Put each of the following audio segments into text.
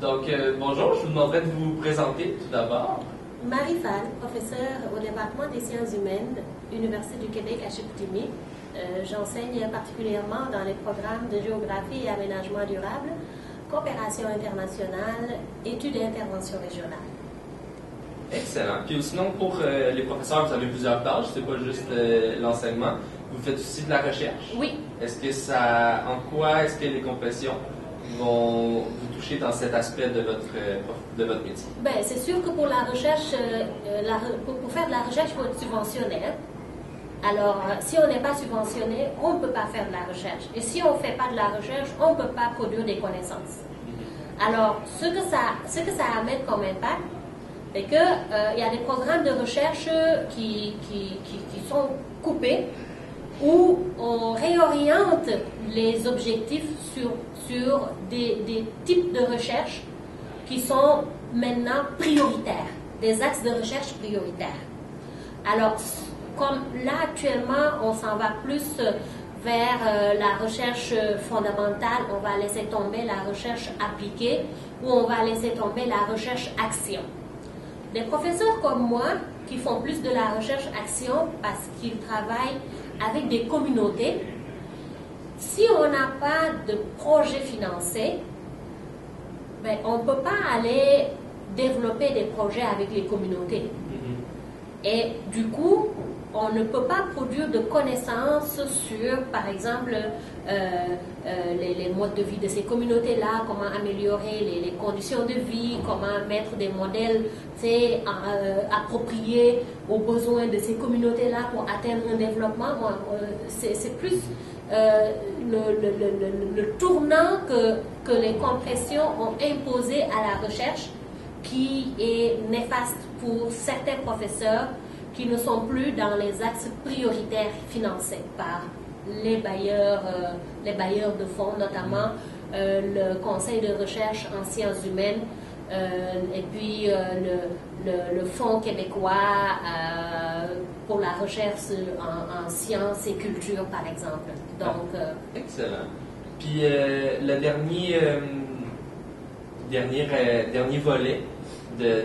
Donc, bonjour, je vous demanderais de vous présenter tout d'abord. Marie Fall, professeure au département des sciences humaines, Université du Québec à Chicoutimi. J'enseigne particulièrement dans les programmes de géographie et aménagement durable, coopération internationale, études et interventions régionales. Excellent. Puis sinon, pour les professeurs, vous avez plusieurs tâches, c'est pas juste l'enseignement. Vous faites aussi de la recherche? Oui. En quoi est-ce que les confessions vont vous toucher dans cet aspect de votre métier? Bien, c'est sûr que pour la recherche, pour faire de la recherche, il faut être subventionné. Alors, si on n'est pas subventionné, on ne peut pas faire de la recherche. Et si on ne fait pas de la recherche, on ne peut pas produire des connaissances. Alors, ce que ça amène comme impact, c'est qu'il y a des programmes de recherche qui sont coupés, où on réoriente les objectifs sur des types de recherche qui sont maintenant prioritaires, des axes de recherche prioritaires. Alors, comme là actuellement, on s'en va plus vers la recherche fondamentale, on va laisser tomber la recherche appliquée ou on va laisser tomber la recherche action. Des professeurs comme moi qui font plus de la recherche action parce qu'ils travaillent avec des communautés, si on n'a pas de projet financé, ben, on ne peut pas aller développer des projets avec les communautés. Et du coup, on ne peut pas produire de connaissances sur, par exemple, les modes de vie de ces communautés-là, comment améliorer les conditions de vie, comment mettre des modèles appropriés aux besoins de ces communautés-là pour atteindre un développement. C'est plus le tournant que les compressions ont imposé à la recherche qui est néfaste pour certains professeurs qui ne sont plus dans les axes prioritaires financés par les bailleurs de fonds, notamment le Conseil de recherche en sciences humaines et puis le Fonds québécois pour la recherche en sciences et culture, par exemple. Donc, excellent. Puis le dernier volet de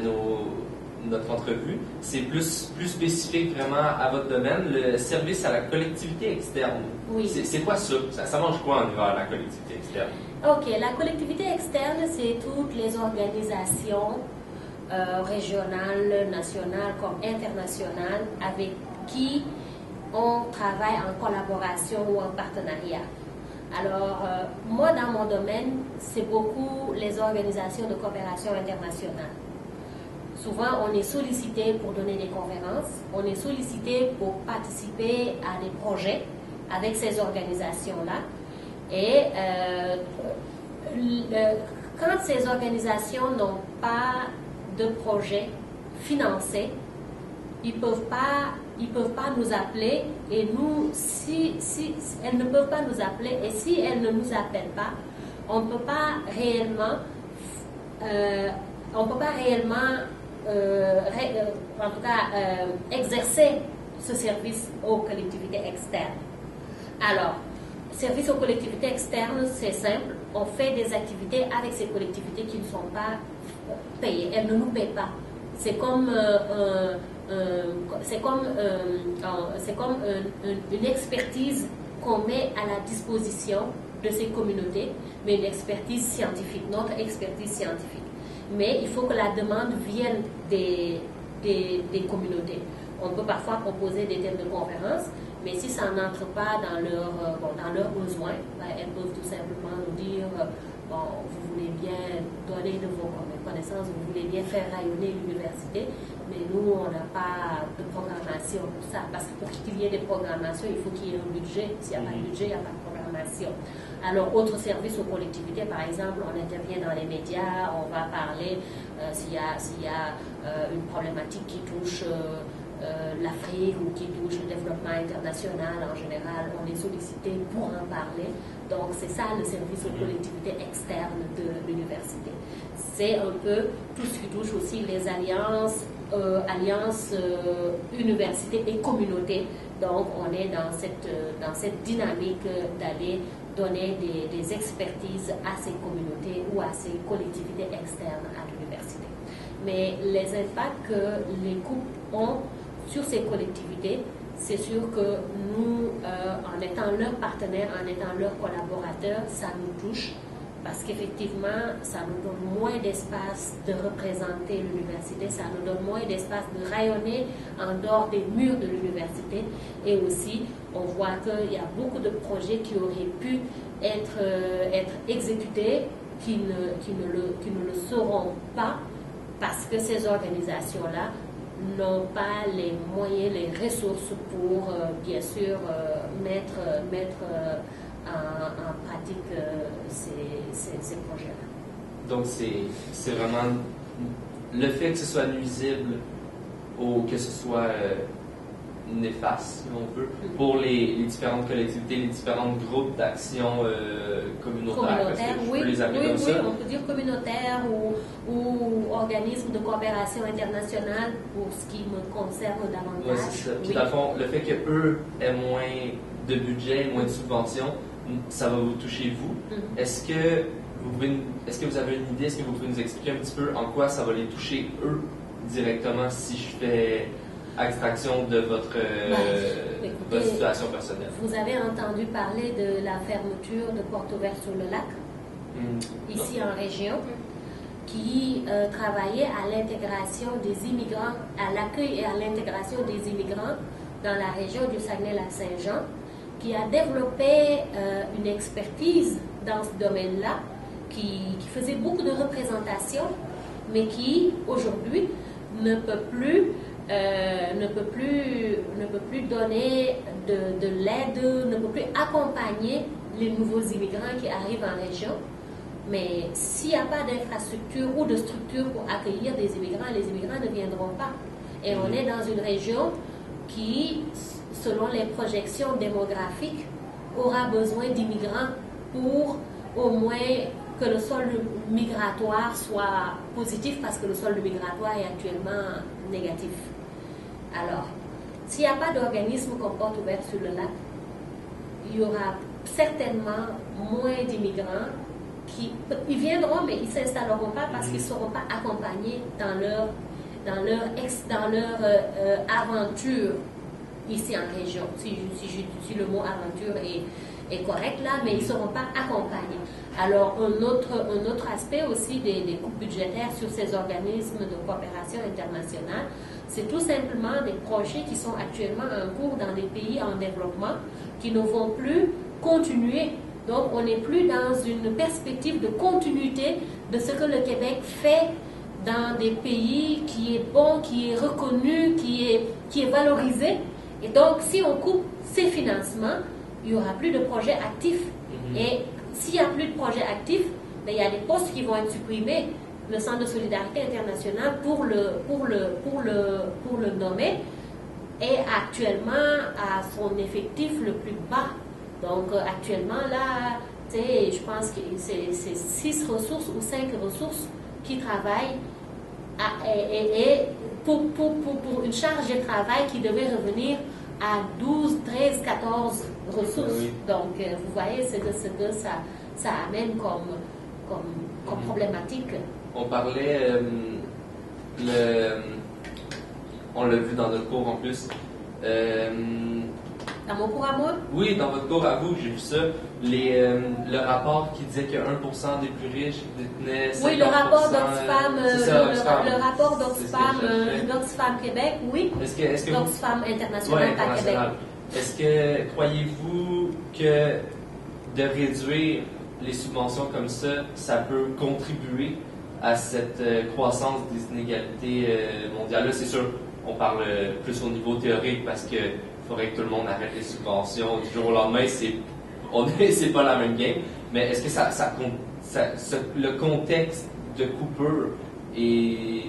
notre entrevue, c'est plus spécifique vraiment à votre domaine, le service à la collectivité externe. Oui. C'est quoi ça? Ça mange quoi en hiver, la collectivité externe? OK. La collectivité externe, c'est toutes les organisations régionales, nationales comme internationales avec qui on travaille en collaboration ou en partenariat. Alors, moi, dans mon domaine, c'est beaucoup les organisations de coopération internationale. Souvent, on est sollicité pour donner des conférences, on est sollicité pour participer à des projets avec ces organisations-là. Et quand ces organisations n'ont pas de projet financé, ils peuvent pas nous appeler et nous, si elles ne peuvent pas nous appeler et si elles ne nous appellent pas, on ne peut pas réellement exercer ce service aux collectivités externes. Alors, service aux collectivités externes, c'est simple, on fait des activités avec ces collectivités qui ne sont pas payées, elles ne nous payent pas. C'est comme une expertise qu'on met à la disposition de ces communautés, mais une expertise scientifique, notre expertise scientifique. Mais il faut que la demande vienne des communautés. On peut parfois proposer des thèmes de conférence, mais si ça n'entre pas dans leurs besoins, ben, elles peuvent tout simplement nous dire vous voulez bien donner de vos connaissances, vous voulez bien faire rayonner l'université, mais nous, on n'a pas de programmation pour ça. Parce que pour qu'il y ait des programmations, il faut qu'il y ait un budget. S'il n'y a pas de budget, il n'y a pas de programmation. Alors, autre service aux collectivités, par exemple, on intervient dans les médias, on va parler s'il y a une problématique qui touche l'Afrique ou qui touche le développement international en général, on est sollicité pour en parler. Donc, c'est ça le service aux collectivités externes de l'université. C'est un peu tout ce qui touche aussi les alliances universités et communautés. Donc, on est dans cette dynamique d'aller donner des expertises à ces communautés ou à ces collectivités externes à l'université. Mais les impacts que les coupes ont sur ces collectivités, c'est sûr que nous, en étant leurs partenaires, en étant leurs collaborateurs, ça nous touche parce qu'effectivement, ça nous donne moins d'espace de représenter l'université, ça nous donne moins d'espace de rayonner en dehors des murs de l'université. Et aussi, on voit qu'il y a beaucoup de projets qui auraient pu être exécutés, qui ne le seront pas parce que ces organisations-là n'ont pas les moyens, les ressources pour, bien sûr, mettre en pratique ces projets-là. Donc, c'est vraiment le fait que ce soit nuisible ou que ce soit néfaste, si on veut, pour les différentes collectivités, les différents groupes d'action communautaires. Oui, les appeler comme oui, ça. on peut dire communautaire ou organisme de coopération internationale pour ce qui me concerne davantage. Oui, c'est ça. Puis, dans le fond, le fait qu'eux aient moins de budget, moins de subventions, ça va vous toucher vous. Mm-hmm. Est-ce que vous avez une idée, est-ce que vous pouvez nous expliquer un petit peu en quoi ça va les toucher eux directement si je fais abstraction de votre situation personnelle? Vous avez entendu parler de la fermeture de Porto-Vert-sur-le-Lac, ici en région, qui travaillait à l'intégration des immigrants, à l'accueil et à l'intégration des immigrants dans la région du Saguenay-Lac-Saint-Jean, qui a développé une expertise dans ce domaine-là, qui faisait beaucoup de représentations, mais qui, aujourd'hui, ne peut plus donner de l'aide, ne peut plus accompagner les nouveaux immigrants qui arrivent en région. Mais s'il n'y a pas d'infrastructure ou de structure pour accueillir des immigrants, les immigrants ne viendront pas. Et on est dans une région qui, selon les projections démographiques, aura besoin d'immigrants pour au moins que le solde migratoire soit positif, parce que le solde migratoire est actuellement négatif. Alors, s'il n'y a pas d'organisme comme Porto-Vert-sur-le-Lac, il y aura certainement moins d'immigrants ils viendront, mais ils ne s'installeront pas parce qu'ils ne seront pas accompagnés dans leur aventure ici en région. Si le mot aventure est correct là, mais ils ne seront pas accompagnés. Alors, un autre aspect aussi des coupes budgétaires sur ces organismes de coopération internationale, c'est tout simplement des projets qui sont actuellement en cours dans des pays en développement qui ne vont plus continuer. Donc, on n'est plus dans une perspective de continuité de ce que le Québec fait dans des pays qui est bon, qui est reconnu, qui est valorisé. Et donc, si on coupe ces financements, il n'y aura plus de projets actifs. Et s'il n'y a plus de projets actifs, ben, il y a des postes qui vont être supprimés. Le Centre de solidarité internationale, pour le nommer, est actuellement à son effectif le plus bas. Donc, actuellement, là, je pense que c'est 6 ressources ou 5 ressources qui travaillent pour une charge de travail qui devait revenir à 12, 13, 14 ressources. Oui. Donc, vous voyez ce que ça amène comme problématique. On parlait, on l'a vu dans notre cours en plus. Dans mon cours à moi? Oui, dans votre cours à vous, j'ai vu ça. Le rapport qui disait que 1% des plus riches détenaient 50%. Oui, le rapport d'Oxfam, le rapport d'Oxfam Québec, oui. Est-ce que d'Oxfam International à Québec. Est-ce que croyez-vous que de réduire les subventions comme ça peut contribuer à cette croissance des inégalités mondiales? Là, c'est sûr, on parle plus au niveau théorique parce que faudrait que tout le monde arrête les subventions du jour au lendemain. C'est pas la même game. Mais est-ce que le contexte de coupure et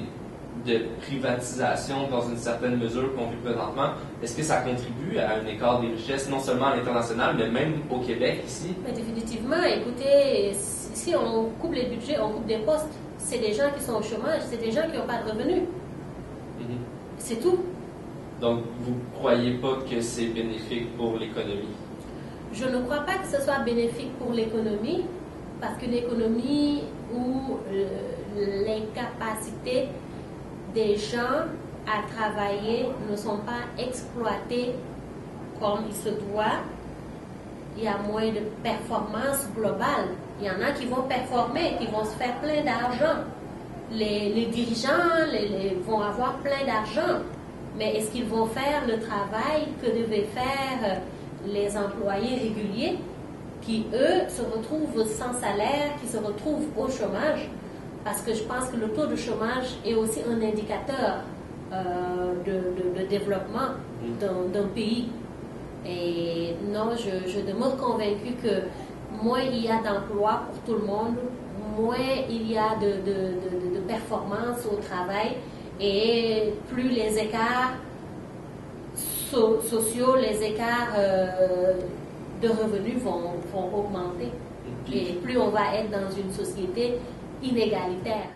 de privatisation dans une certaine mesure qu'on vit présentement, est-ce que ça contribue à un écart des richesses, non seulement à l'international, mais même au Québec ici? Mais définitivement, écoutez, si on coupe les budgets, on coupe des postes, c'est des gens qui sont au chômage, c'est des gens qui n'ont pas de revenus. C'est tout. Donc, vous ne croyez pas que c'est bénéfique pour l'économie? Je ne crois pas que ce soit bénéfique pour l'économie, parce qu'une économie où les capacités des gens à travailler ne sont pas exploitées comme il se doit, il y a moins de performance globale. Il y en a qui vont performer, qui vont se faire plein d'argent. Les dirigeants vont avoir plein d'argent, mais est-ce qu'ils vont faire le travail que devaient faire les employés réguliers qui, eux, se retrouvent sans salaire, qui se retrouvent au chômage? Parce que je pense que le taux de chômage est aussi un indicateur de développement d'un pays. Et non, je demeure convaincue que moins il y a d'emplois pour tout le monde, moins il y a de performance au travail, et plus les écarts sociaux, les écarts de revenus vont augmenter. Et plus on va être dans une société inégalitaire.